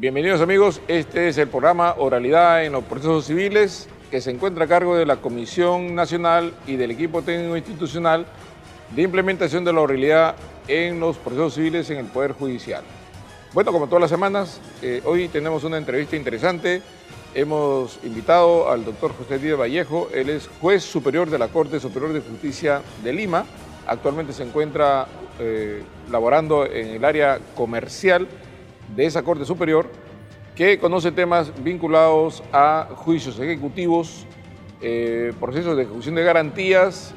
Bienvenidos amigos, este es el programa Oralidad en los Procesos Civiles que se encuentra a cargo de la Comisión Nacional y del equipo técnico institucional de implementación de la oralidad en los procesos civiles en el Poder Judicial. Bueno, como todas las semanas, hoy tenemos una entrevista interesante. Hemos invitado al doctor José Díaz Vallejo. Él es juez superior de la Corte Superior de Justicia de Lima. Actualmente se encuentra laborando en el área comercial de esa Corte Superior, que conoce temas vinculados a juicios ejecutivos, procesos de ejecución de garantías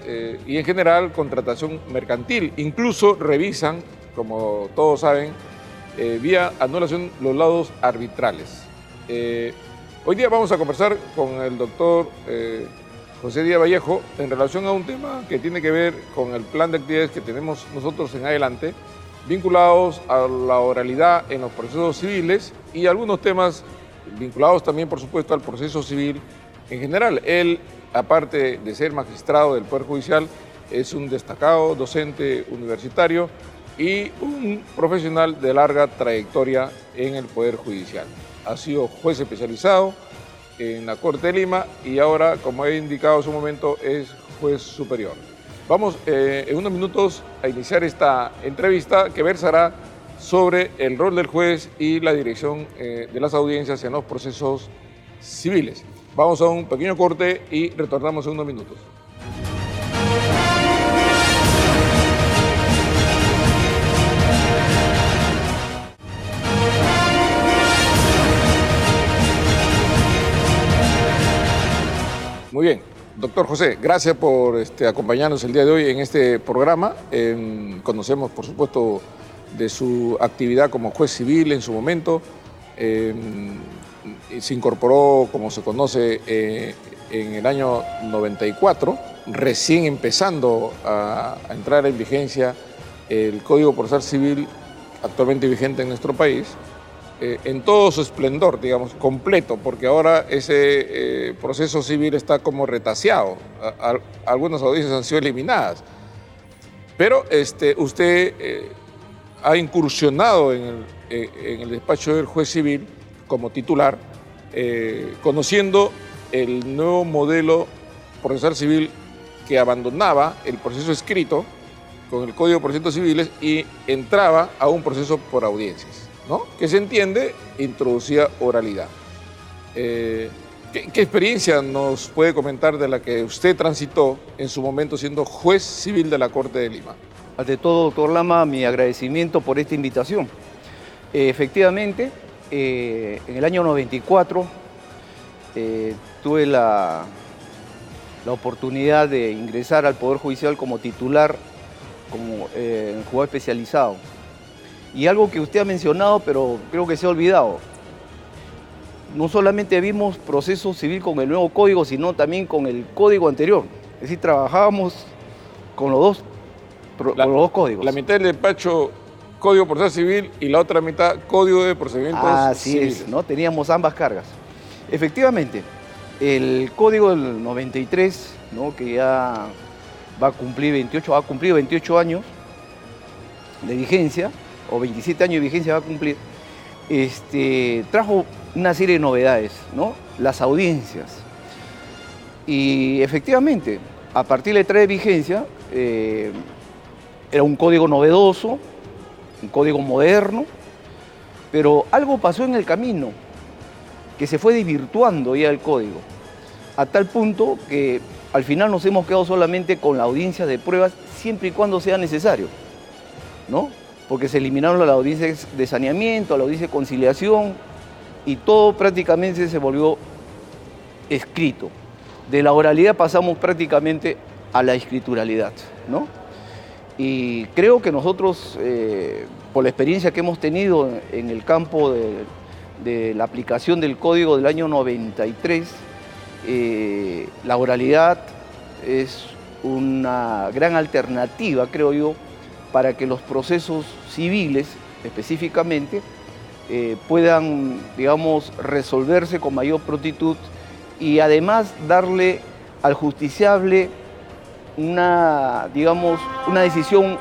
y en general contratación mercantil. Incluso revisan, como todos saben, vía anulación los laudos arbitrales. Hoy día vamos a conversar con el doctor José Díaz Vallejo en relación a un tema que tiene que ver con el plan de actividades que tenemos nosotros en adelante, vinculados a la oralidad en los procesos civiles y algunos temas vinculados también, por supuesto, al proceso civil en general. Él, aparte de ser magistrado del Poder Judicial, es un destacado docente universitario y un profesional de larga trayectoria en el Poder Judicial. Ha sido juez especializado en la Corte de Lima y ahora, como he indicado en su momento, es juez superior. Vamos en unos minutos a iniciar esta entrevista que versará sobre el rol del juez y la dirección de las audiencias en los procesos civiles. Vamos a un pequeño corte y retornamos en unos minutos. Muy bien, doctor José, gracias por acompañarnos el día de hoy en este programa. Conocemos, por supuesto, de su actividad como juez civil en su momento. Se incorporó, como se conoce, en el año 94, recién empezando a entrar en vigencia el Código Procesal Civil actualmente vigente en nuestro país. En todo su esplendor, digamos, completo, porque ahora ese proceso civil está como retaseado. Algunas audiencias han sido eliminadas. Pero usted ha incursionado en el despacho del juez civil como titular, conociendo el nuevo modelo procesal civil que abandonaba el proceso escrito con el Código de Procedimientos Civiles y entraba a un proceso por audiencias, ¿no? Que se entiende, introducía oralidad. ¿Qué experiencia nos puede comentar de la que usted transitó en su momento siendo juez civil de la Corte de Lima? Ante todo, doctor Lama, mi agradecimiento por esta invitación. Efectivamente, en el año 94 tuve la oportunidad de ingresar al Poder Judicial como titular, como juez especializado. Y algo que usted ha mencionado, pero creo que se ha olvidado. No solamente vimos proceso civil con el nuevo código, sino también con el código anterior. Es decir, trabajábamos con los dos códigos. La mitad del despacho, Código Procesal Civil, y la otra mitad, Código de Procedimientos Civiles. Así es, ¿no? Teníamos ambas cargas. Efectivamente, el código del 93, ¿no? Que ya ha cumplido 28 años de vigencia, o 27 años de vigencia va a cumplir, trajo una serie de novedades, ¿no? Las audiencias. Y efectivamente, a partir de la entrada de vigencia, era un código novedoso, un código moderno, pero algo pasó en el camino, que se fue desvirtuando ya el código, a tal punto que al final nos hemos quedado solamente con la audiencia de pruebas, siempre y cuando sea necesario, ¿no? Porque se eliminaron la audiencia de saneamiento, la audiencia de conciliación, y todo prácticamente se volvió escrito. De la oralidad pasamos prácticamente a la escrituralidad, ¿no? Y creo que nosotros, por la experiencia que hemos tenido en el campo de la aplicación del código del año 93, la oralidad es una gran alternativa, creo yo, para que los procesos civiles, específicamente, puedan, digamos, resolverse con mayor prontitud y además darle al justiciable una decisión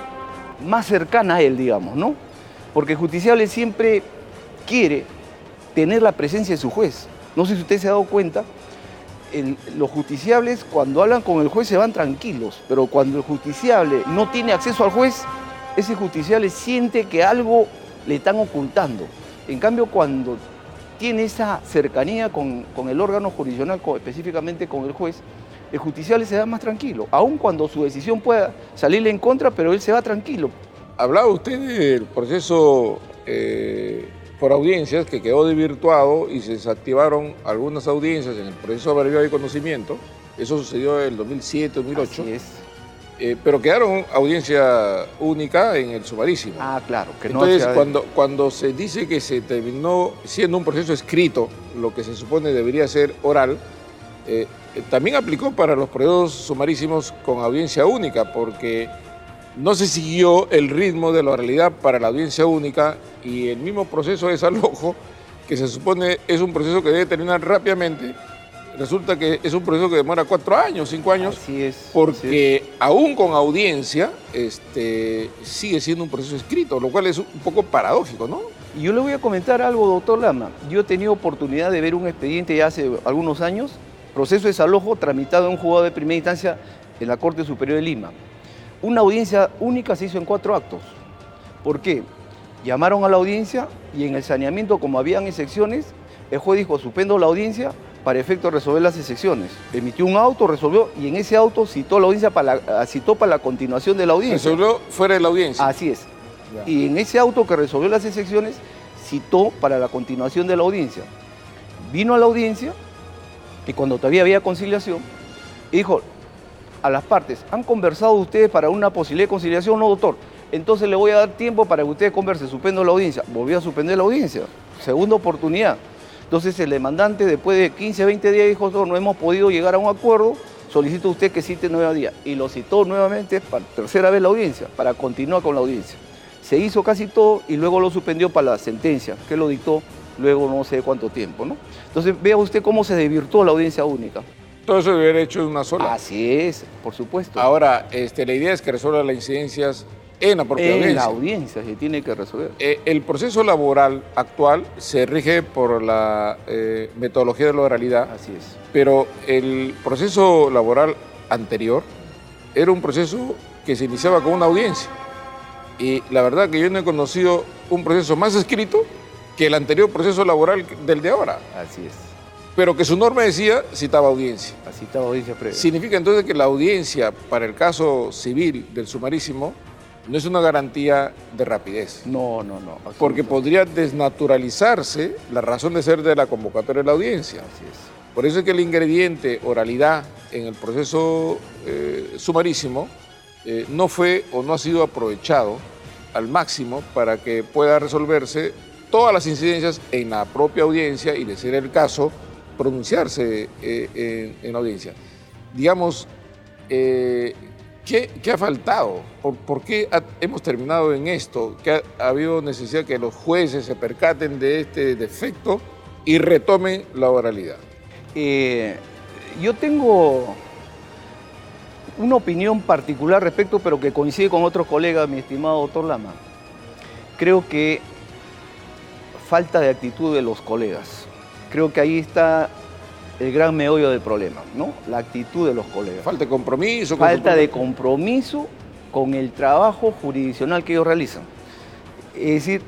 más cercana a él, digamos, ¿no? Porque el justiciable siempre quiere tener la presencia de su juez. No sé si usted se ha dado cuenta, los justiciables cuando hablan con el juez se van tranquilos, pero cuando el justiciable no tiene acceso al juez, ese justiciable siente que algo le están ocultando. En cambio, cuando tiene esa cercanía con el órgano jurisdiccional, específicamente con el juez, el justiciable se va más tranquilo, aun cuando su decisión pueda salirle en contra, pero él se va tranquilo. Hablaba usted del proceso por audiencias que quedó desvirtuado y se desactivaron algunas audiencias en el proceso de variedad y conocimiento. Eso sucedió en el 2007, 2008. Así es. Pero quedaron audiencia única en el sumarísimo. Ah, claro. Que entonces, no cuando se dice que se terminó siendo un proceso escrito, lo que se supone debería ser oral, también aplicó para los procesos sumarísimos con audiencia única, porque no se siguió el ritmo de la oralidad para la audiencia única y el mismo proceso de desalojo, que se supone es un proceso que debe terminar rápidamente, resulta que es un proceso que demora 4 años, 5 años, así es, porque aún con audiencia sigue siendo un proceso escrito, lo cual es un poco paradójico, ¿no? Y yo le voy a comentar algo, doctor Lama. Yo he tenido oportunidad de ver un expediente ya hace algunos años, proceso de desalojo tramitado en un juzgado de primera instancia en la Corte Superior de Lima. Una audiencia única se hizo en 4 actos. ¿Por qué? Llamaron a la audiencia y en el saneamiento, como habían excepciones, el juez dijo, suspendo la audiencia para efecto de resolver las excepciones. Emitió un auto, resolvió, y en ese auto citó la audiencia citó para la continuación de la audiencia. Resolvió fuera de la audiencia. Así es. Ya. Y en ese auto que resolvió las excepciones, citó para la continuación de la audiencia. Vino a la audiencia, y cuando todavía había conciliación, y dijo a las partes, ¿han conversado ustedes para una posibilidad de conciliación? No, doctor. Entonces le voy a dar tiempo para que ustedes conversen, suspendo la audiencia. Volvió a suspender la audiencia. Segunda oportunidad. Entonces el demandante, después de 15, 20 días, dijo, no hemos podido llegar a un acuerdo, solicito usted que cite 9 días. Y lo citó nuevamente para tercera vez la audiencia, para continuar con la audiencia. Se hizo casi todo y luego lo suspendió para la sentencia, que lo dictó luego no sé cuánto tiempo, ¿no? Entonces vea usted cómo se desvirtuó la audiencia única. Todo eso debe haber hecho en una sola. Así es, por supuesto. Ahora, la idea es que resuelva las incidencias en la propia audiencia. En la audiencia se tiene que resolver. El proceso laboral actual se rige por la metodología de la oralidad. Así es. Pero el proceso laboral anterior era un proceso que se iniciaba con una audiencia. Y la verdad que yo no he conocido un proceso más escrito que el anterior proceso laboral del de ahora. Así es. Pero que su norma decía citaba audiencia. La citaba audiencia previa. Significa entonces que la audiencia para el caso civil del sumarísimo no es una garantía de rapidez. No. Porque podría desnaturalizarse la razón de ser de la convocatoria de la audiencia. Así es. Por eso es que el ingrediente oralidad en el proceso sumarísimo no fue o no ha sido aprovechado al máximo para que pueda resolverse todas las incidencias en la propia audiencia y, de ser el caso, pronunciarse en la audiencia. Digamos, ¿qué ha faltado? ¿Por qué hemos terminado en esto? ¿Que ha habido necesidad que los jueces se percaten de este defecto y retomen la oralidad? Yo tengo una opinión particular respecto, pero que coincide con otros colegas, mi estimado doctor Lama. Creo que falta de actitud de los colegas. Creo que ahí está el gran meollo del problema, ¿no? La actitud de los colegas. Falta de compromiso. Falta de compromiso con el trabajo jurisdiccional que ellos realizan. Es decir,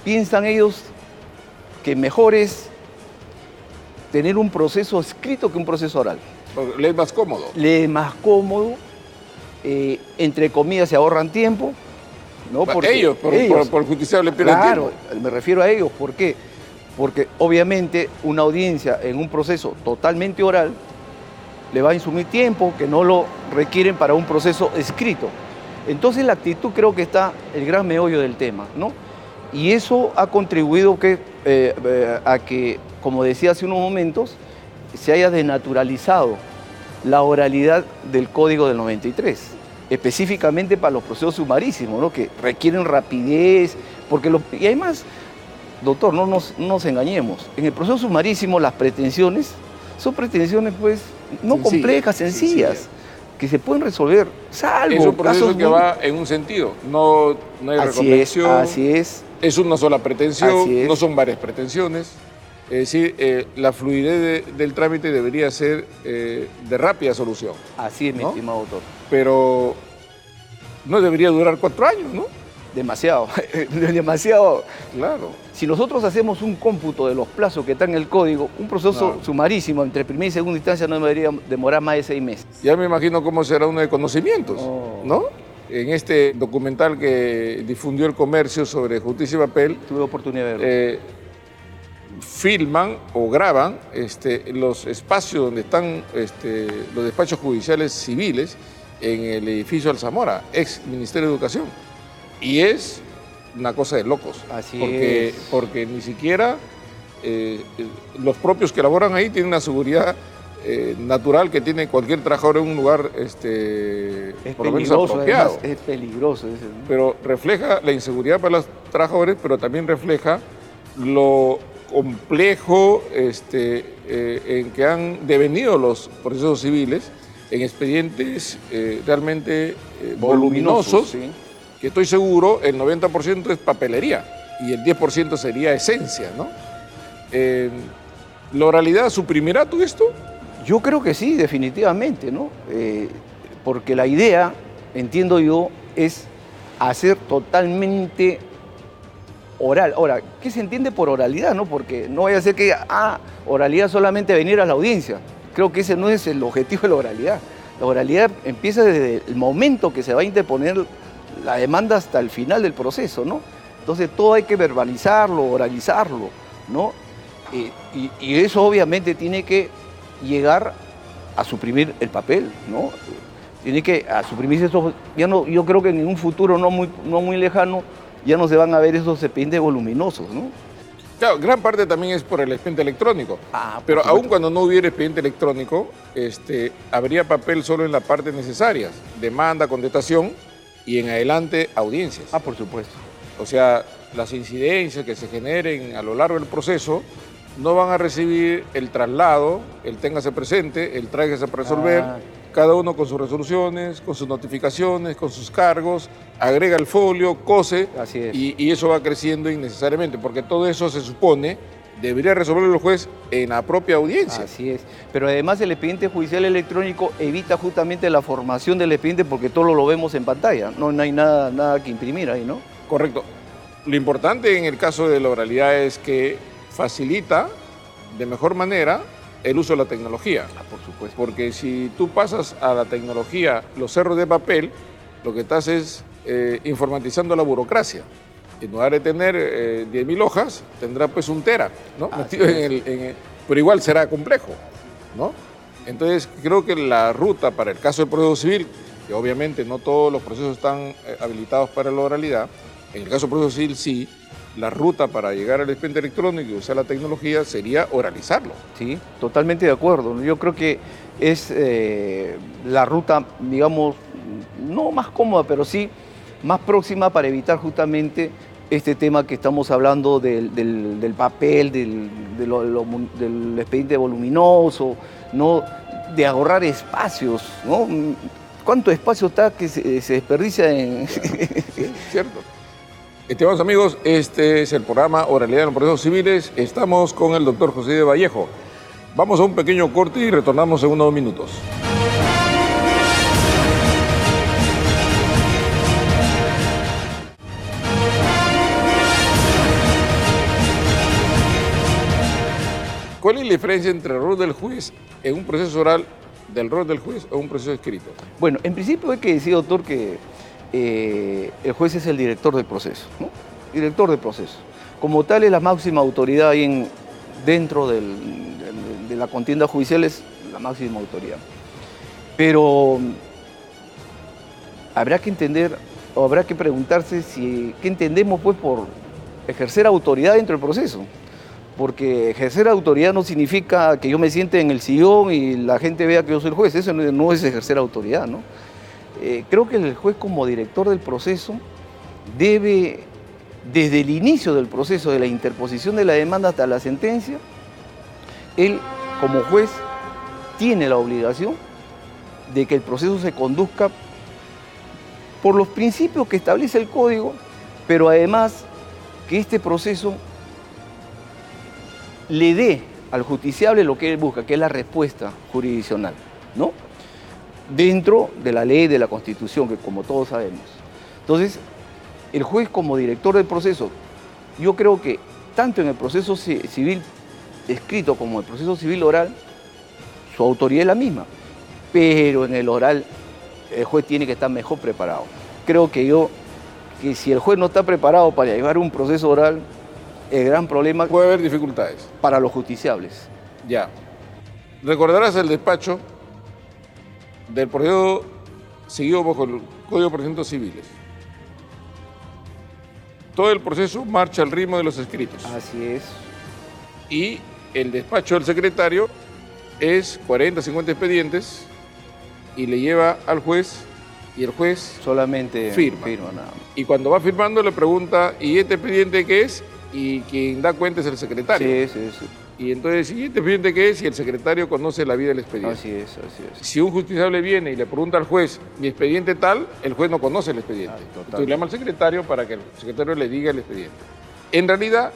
piensan ellos que mejor es tener un proceso escrito que un proceso oral. Le es más cómodo. Le es más cómodo, entre comillas se ahorran tiempo, ¿no? Porque ellos, por justiciable pierden tiempo. Claro, me refiero a ellos. ¿Por qué? Porque obviamente una audiencia en un proceso totalmente oral le va a insumir tiempo que no lo requieren para un proceso escrito. Entonces la actitud creo que está el gran meollo del tema, ¿no? Y eso ha contribuido a que, como decía hace unos momentos, se haya desnaturalizado la oralidad del Código del 93, específicamente para los procesos sumarísimos, ¿no? Que requieren rapidez, y además, doctor, no nos engañemos, en el proceso sumarísimo las pretensiones son pretensiones pues no complejas, sencillas, que se pueden resolver, salvo es un proceso casos que va en un sentido, no hay reconvención. Así es. Es una sola pretensión, no son varias pretensiones. Es decir, la fluidez del trámite debería ser de rápida solución. Así es, mi ¿no? estimado doctor. Pero no debería durar 4 años, ¿no? Demasiado, demasiado. Claro. Si nosotros hacemos un cómputo de los plazos que están en el código, un proceso sumarísimo entre primera y segunda instancia no debería demorar más de 6 meses. Ya me imagino cómo será uno de conocimientos, ¿no? En este documental que difundió el Comercio sobre justicia y papel, Tuve oportunidad de verlo. filman o graban los espacios donde están los despachos judiciales civiles en el edificio Alzamora, ex Ministerio de Educación. Y es una cosa de locos. Así es. Porque ni siquiera los propios que laboran ahí tienen una seguridad natural que tiene cualquier trabajador en un lugar Es por lo menos peligroso, apropiado. además, es peligroso. ¿No? Pero refleja la inseguridad para los trabajadores, pero también refleja lo complejo en que han devenido los procesos civiles en expedientes realmente voluminosos, sí. que estoy seguro el 90% es papelería y el 10% sería esencia, ¿no? ¿La oralidad suprimirá todo esto? Yo creo que sí, definitivamente, ¿no? Porque la idea, entiendo yo, es hacer totalmente oral. Ahora, ¿qué se entiende por oralidad, no? Porque no vaya a ser que, oralidad solamente venir a la audiencia. Creo que ese no es el objetivo de la oralidad. La oralidad empieza desde el momento que se va a interponer la demanda hasta el final del proceso, ¿no? Entonces todo hay que verbalizarlo, oralizarlo, ¿no? Y eso obviamente tiene que llegar a suprimir el papel, ¿no? Tiene que suprimirse esos, ya no, yo creo que en un futuro no muy lejano ya no se van a ver esos expedientes voluminosos, ¿no? Claro, gran parte también es por el expediente electrónico. Pero aún cuando no hubiera expediente electrónico, habría papel solo en la parte necesaria, demanda, contestación y en adelante audiencias. Por supuesto. O sea, las incidencias que se generen a lo largo del proceso no van a recibir el traslado, el téngase presente, el tráigase para resolver, cada uno con sus resoluciones, con sus notificaciones, con sus cargos, agrega el folio, cose, Así es. y eso va creciendo innecesariamente, porque todo eso se supone debería resolverlo el juez en la propia audiencia. Así es. Pero además el expediente judicial electrónico evita justamente la formación del expediente porque todo lo vemos en pantalla, no hay nada que imprimir ahí, ¿no? Correcto. Lo importante en el caso de la oralidad es que facilita de mejor manera el uso de la tecnología. Por supuesto. Porque si tú pasas a la tecnología los cerros de papel, lo que estás es informatizando la burocracia. En lugar de tener 10.000 hojas, tendrá pues 1 tera, ¿no? Metido pero igual será complejo, ¿no? Entonces creo que la ruta para el caso del proceso civil, que obviamente no todos los procesos están habilitados para la oralidad, en el caso del proceso civil sí, la ruta para llegar al expediente electrónico y usar la tecnología sería oralizarlo. Sí, totalmente de acuerdo. Yo creo que es la ruta, digamos, no más cómoda, pero sí más próxima para evitar justamente este tema que estamos hablando del papel, del expediente voluminoso, ¿no? De ahorrar espacios, ¿no? ¿Cuánto espacio está que se desperdicia en...? Sí, cierto. Estimados amigos, este es el programa Oralidad en los Procesos Civiles. Estamos con el doctor José de Vallejo. Vamos a un pequeño corte y retornamos en unos minutos. ¿Cuál es la diferencia entre el rol del juez en un proceso oral del rol del juez o un proceso escrito? Bueno, en principio hay que decir, doctor, que el juez es el director del proceso, ¿no? Director del proceso. Como tal es la máxima autoridad ahí dentro de la contienda judicial, es la máxima autoridad. Pero habrá que entender, o habrá que preguntarse qué entendemos pues por ejercer autoridad dentro del proceso. Porque ejercer autoridad no significa que yo me siente en el sillón y la gente vea que yo soy el juez. Eso no es ejercer autoridad, ¿no? Creo que el juez, como director del proceso, debe, desde el inicio del proceso, de la interposición de la demanda hasta la sentencia, él, como juez, tiene la obligación de que el proceso se conduzca por los principios que establece el Código, pero además que este proceso le dé al justiciable lo que él busca, que es la respuesta jurisdiccional, ¿no? Dentro de la ley, de la Constitución, que como todos sabemos. Entonces, el juez como director del proceso, yo creo que tanto en el proceso civil escrito como en el proceso civil oral, su autoridad es la misma, pero en el oral el juez tiene que estar mejor preparado. Creo que si el juez no está preparado para llevar un proceso oral, el gran problema Puede haber dificultades. para los justiciables. Ya. Recordarás el despacho del proceso seguido bajo el Código de Procedimientos Civiles. Todo el proceso marcha al ritmo de los escritos. Así es. Y el despacho del secretario es 40, 50 expedientes y le lleva al juez y el juez Solamente firma. nada más. Y cuando va firmando le pregunta, ¿y este expediente qué es? Y quien da cuenta es el secretario. Sí. Y entonces, ¿y este expediente qué es? Y el secretario conoce la vida del expediente. Así es. Si un justiciable viene y le pregunta al juez, mi expediente tal, el juez no conoce el expediente. total. Entonces le llama al secretario para que el secretario le diga el expediente. En realidad,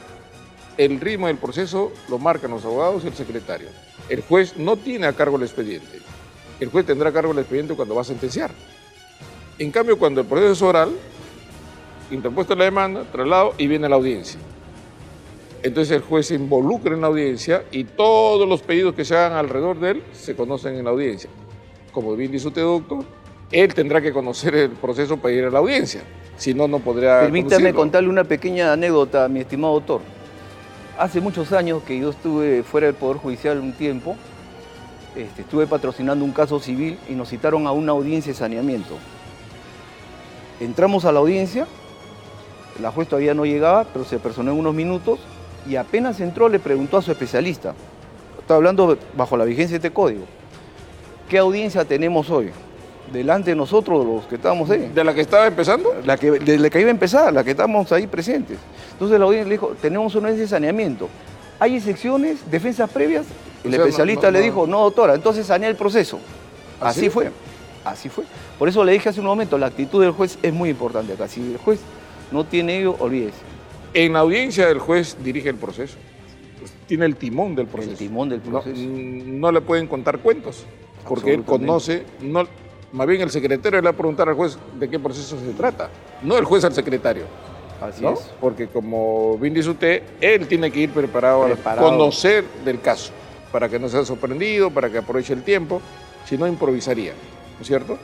el ritmo del proceso lo marcan los abogados y el secretario. El juez no tiene a cargo el expediente. El juez tendrá a cargo el expediente cuando va a sentenciar. En cambio, cuando el proceso es oral, interpuesta la demanda, traslado y viene la audiencia. Entonces el juez se involucra en la audiencia y todos los pedidos que se hagan alrededor de él se conocen en la audiencia. Como bien dice usted, doctor, él tendrá que conocer el proceso para ir a la audiencia. Si no, no podrá Permítame conducirlo. contarle una pequeña anécdota, mi estimado doctor. Hace muchos años que yo estuve fuera del Poder Judicial un tiempo, estuve patrocinando un caso civil y nos citaron a una audiencia de saneamiento. Entramos a la audiencia, la juez todavía no llegaba, pero se personó en unos minutos y apenas entró le preguntó a su especialista, estoy hablando bajo la vigencia de este código, ¿qué audiencia tenemos hoy? Delante de nosotros, los que estábamos ahí. ¿De la que estaba empezando? De la que iba a empezar, la que estamos ahí presentes. Entonces la audiencia le dijo, tenemos una audiencia de saneamiento. ¿Hay excepciones, defensas previas? El O sea, especialista le dijo, no doctora, entonces sanea el proceso. ¿Así? Así fue, así fue. Por eso le dije hace un momento, la actitud del juez es muy importante acá. Si el juez no tiene ello, olvídese. En la audiencia el juez dirige el proceso. Pues, tiene el timón del proceso. El timón del proceso. No le pueden contar cuentos, porque él conoce, más bien el secretario le va a preguntar al juez de qué proceso se trata, no el juez al secretario. Así ¿no? es. Porque como bien dice usted, él tiene que ir preparado a conocer del caso, para que no sea sorprendido, para que aproveche el tiempo, si no improvisaría, ¿no es cierto?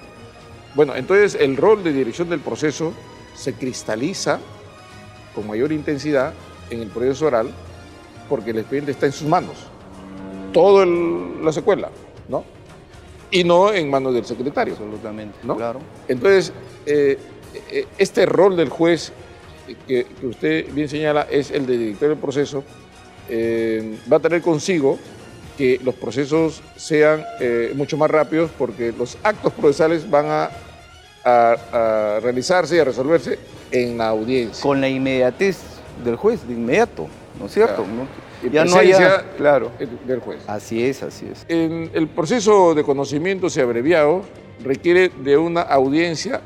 Bueno, entonces el rol de dirección del proceso se cristaliza con mayor intensidad en el proceso oral, porque el expediente está en sus manos, toda la secuela, ¿no? Y no en manos del secretario. Absolutamente, ¿no? claro. Entonces, este rol del juez que usted bien señala es el de director del proceso, va a tener consigo que los procesos sean mucho más rápidos porque los actos procesales van a realizarse y a resolverse en la audiencia. Con la inmediatez del juez, de inmediato, ¿no es cierto? Claro. ¿No? Ya no haya, claro. Del juez. Así es, así es. El proceso de conocimientos y abreviados requiere de una audiencia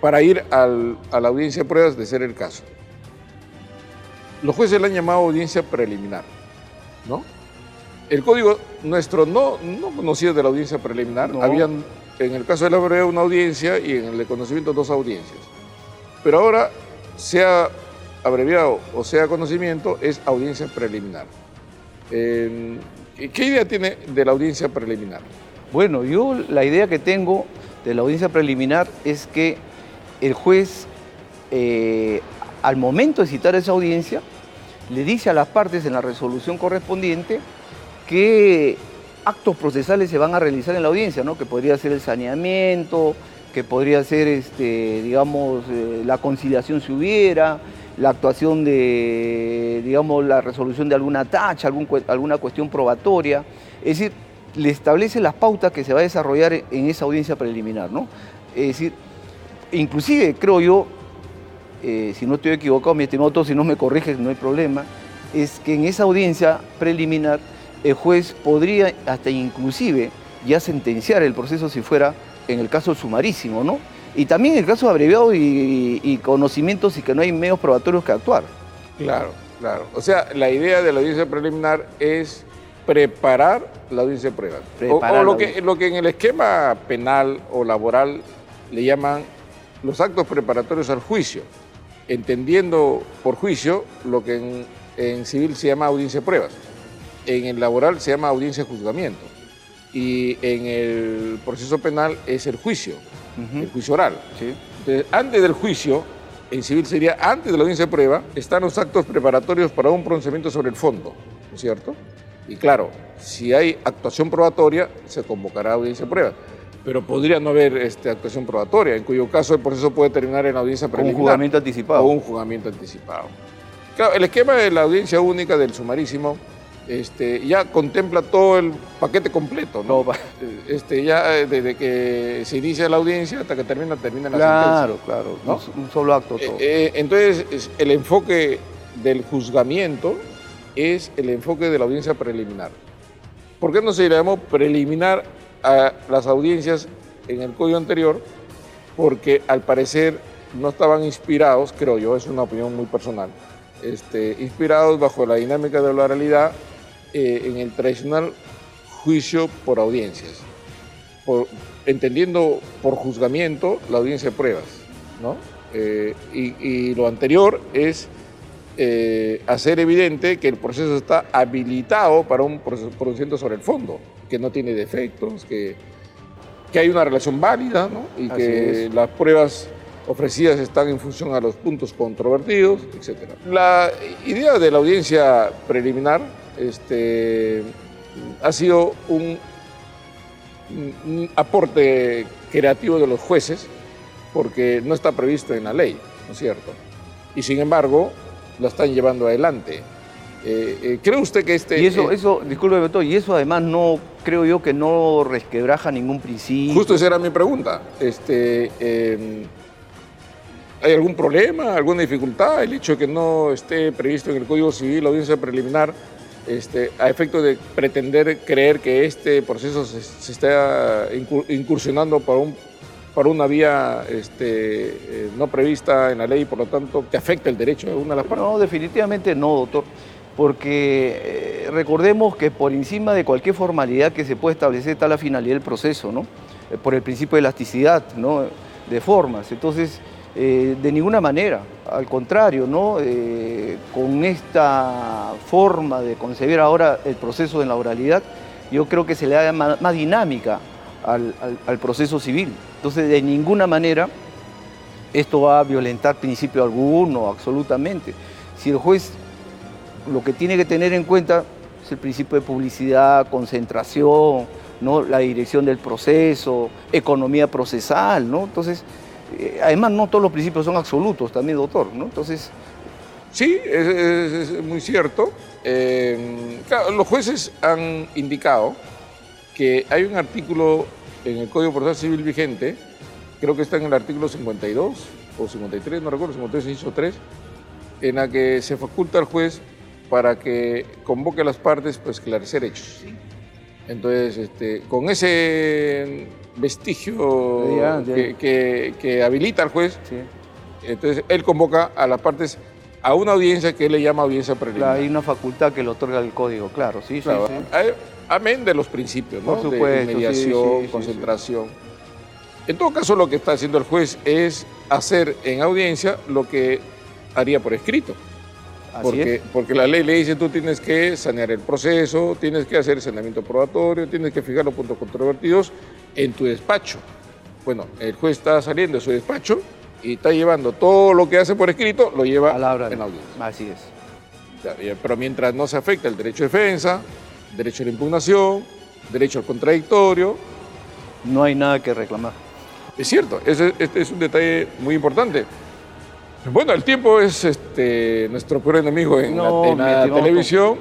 para ir a la audiencia de pruebas de ser el caso. Los jueces le han llamado audiencia preliminar, ¿no? El código nuestro no conocía de la audiencia preliminar. No. Habían, en el caso de la brevedad, una audiencia y en el de conocimiento 2 audiencias. Pero ahora, sea abreviado o sea conocimiento, es audiencia preliminar. ¿Qué idea tiene de la audiencia preliminar? Bueno, yo la idea que tengo de la audiencia preliminar es que el juez, al momento de citar esa audiencia, le dice a las partes en la resolución correspondiente qué actos procesales se van a realizar en la audiencia, ¿no? Que podría ser el saneamiento, que podría ser, digamos, la conciliación si hubiera, la actuación de, digamos, la resolución de alguna tacha, alguna cuestión probatoria. Es decir, le establece las pautas que se va a desarrollar en esa audiencia preliminar, ¿no? Es decir, inclusive creo yo, si no estoy equivocado, mi estimado doctor, si no me corriges, no hay problema, es que en esa audiencia preliminar el juez podría hasta inclusive ya sentenciar el proceso si fuera en el caso sumarísimo, ¿no? Y también en el caso abreviado y conocimientos y que no hay medios probatorios que actuar. Claro. Claro, o sea, la idea de la audiencia preliminar es preparar la audiencia de pruebas. O lo que en el esquema penal o laboral le llaman los actos preparatorios al juicio, entendiendo por juicio lo que en civil se llama audiencia de pruebas, en el laboral se llama audiencia de juzgamiento y en el proceso penal es el juicio oral. Sí. Entonces, antes del juicio, en civil sería antes de la audiencia de prueba, están los actos preparatorios para un pronunciamiento sobre el fondo, ¿no es cierto? Y claro, si hay actuación probatoria, se convocará audiencia de prueba. Pero podría no haber actuación probatoria, en cuyo caso el proceso puede terminar en audiencia preliminar. Un juzgamiento anticipado. O un juzgamiento anticipado. Claro, el esquema de la audiencia única del sumarísimo ya contempla todo el paquete completo, ¿no? Ya desde que se inicia la audiencia hasta que termina la sentencia. Claro, ¿no? Un solo acto todo. Entonces, el enfoque del juzgamiento es el enfoque de la audiencia preliminar. ¿Por qué no se llamó preliminar a las audiencias en el código anterior? Porque al parecer no estaban inspirados, creo yo, es una opinión muy personal, inspirados bajo la dinámica de la oralidad en el tradicional juicio por audiencias, entendiendo por juzgamiento la audiencia de pruebas, ¿no? Y lo anterior es hacer evidente que el proceso está habilitado para un procedimiento sobre el fondo, que no tiene defectos, que hay una relación válida, ¿no? Y que las pruebas ofrecidas están en función a los puntos controvertidos, etc. La idea de la audiencia preliminar ha sido un aporte creativo de los jueces, porque no está previsto en la ley, ¿no es cierto? Y sin embargo, lo están llevando adelante. ¿Cree usted que Y eso, disculpe, doctor, y eso además no, creo yo que no resquebraja ningún principio? Justo esa era mi pregunta. ¿Hay algún problema, alguna dificultad? El hecho de que no esté previsto en el Código Civil la audiencia preliminar, a efecto de pretender creer que este proceso se está incursionando por una vía no prevista en la ley y por lo tanto que afecta el derecho de una de las partes. No, definitivamente no, doctor, porque recordemos que por encima de cualquier formalidad que se pueda establecer está la finalidad del proceso, ¿no? Por el principio de elasticidad, ¿no? De formas. Entonces, de ninguna manera, al contrario, ¿no? Con esta forma de concebir ahora el proceso en la oralidad, yo creo que se le da más dinámica al proceso civil. Entonces, de ninguna manera esto va a violentar principio alguno, absolutamente. Si el juez lo que tiene que tener en cuenta es el principio de publicidad, concentración, ¿no? La dirección del proceso, economía procesal, ¿no? Entonces, además, no todos los principios son absolutos también, doctor, ¿no? Entonces... Sí, es muy cierto. Claro, los jueces han indicado que hay un artículo en el Código Procesal Civil vigente, creo que está en el artículo 52 o 53, no recuerdo, 53, inciso 3, en la que se faculta al juez para que convoque a las partes para esclarecer hechos. Entonces, con ese vestigio que habilita al juez, entonces él convoca a las partes a una audiencia que él le llama audiencia preliminar. Claro, hay una facultad que le otorga el código, claro, sí. Amén de los principios, ¿no? Por supuesto, de mediación, concentración. En todo caso, lo que está haciendo el juez es hacer en audiencia lo que haría por escrito. Porque la ley le dice, tú tienes que sanear el proceso, tienes que hacer saneamiento probatorio, tienes que fijar los puntos controvertidos en tu despacho. Bueno, el juez está saliendo de su despacho y está llevando todo lo que hace por escrito, lo lleva en audiencia. Así es. Pero mientras no se afecta el derecho de defensa, derecho a la impugnación, derecho al contradictorio, no hay nada que reclamar. Es cierto, este es un detalle muy importante. Bueno, el tiempo es nuestro peor enemigo en la televisión.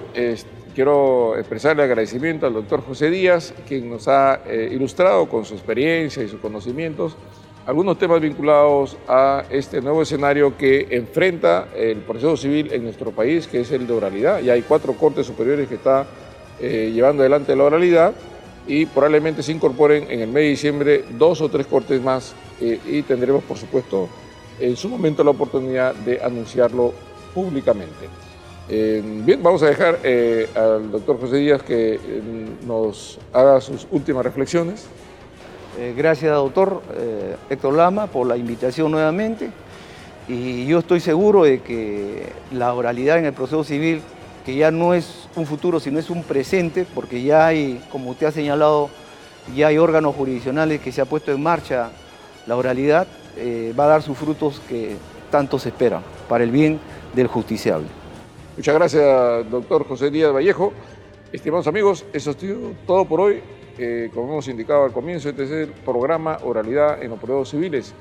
Quiero expresarle agradecimiento al doctor José Díaz, quien nos ha ilustrado con su experiencia y sus conocimientos algunos temas vinculados a este nuevo escenario que enfrenta el proceso civil en nuestro país, que es el de oralidad. Ya hay 4 cortes superiores que están llevando adelante la oralidad y probablemente se incorporen en el mes de diciembre 2 o 3 cortes más y tendremos, por supuesto, en su momento la oportunidad de anunciarlo públicamente. Bien, vamos a dejar al doctor José Díaz que nos haga sus últimas reflexiones. Gracias, doctor Héctor Lama, por la invitación nuevamente. Y yo estoy seguro de que la oralidad en el proceso civil, que ya no es un futuro, sino es un presente, porque ya hay, como usted ha señalado, ya hay órganos jurisdiccionales que se ha puesto en marcha la oralidad, va a dar sus frutos que tanto se esperan para el bien del justiciable. Muchas gracias, doctor José Díaz Vallejo. Estimados amigos, eso ha sido todo por hoy. Como hemos indicado al comienzo, este es el programa Oralidad en los Procesos Civiles,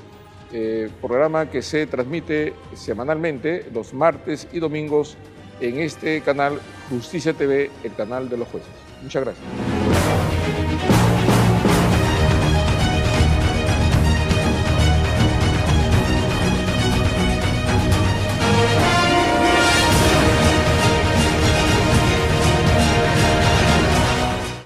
programa que se transmite semanalmente los martes y domingos en este canal Justicia TV, el canal de los jueces. Muchas gracias.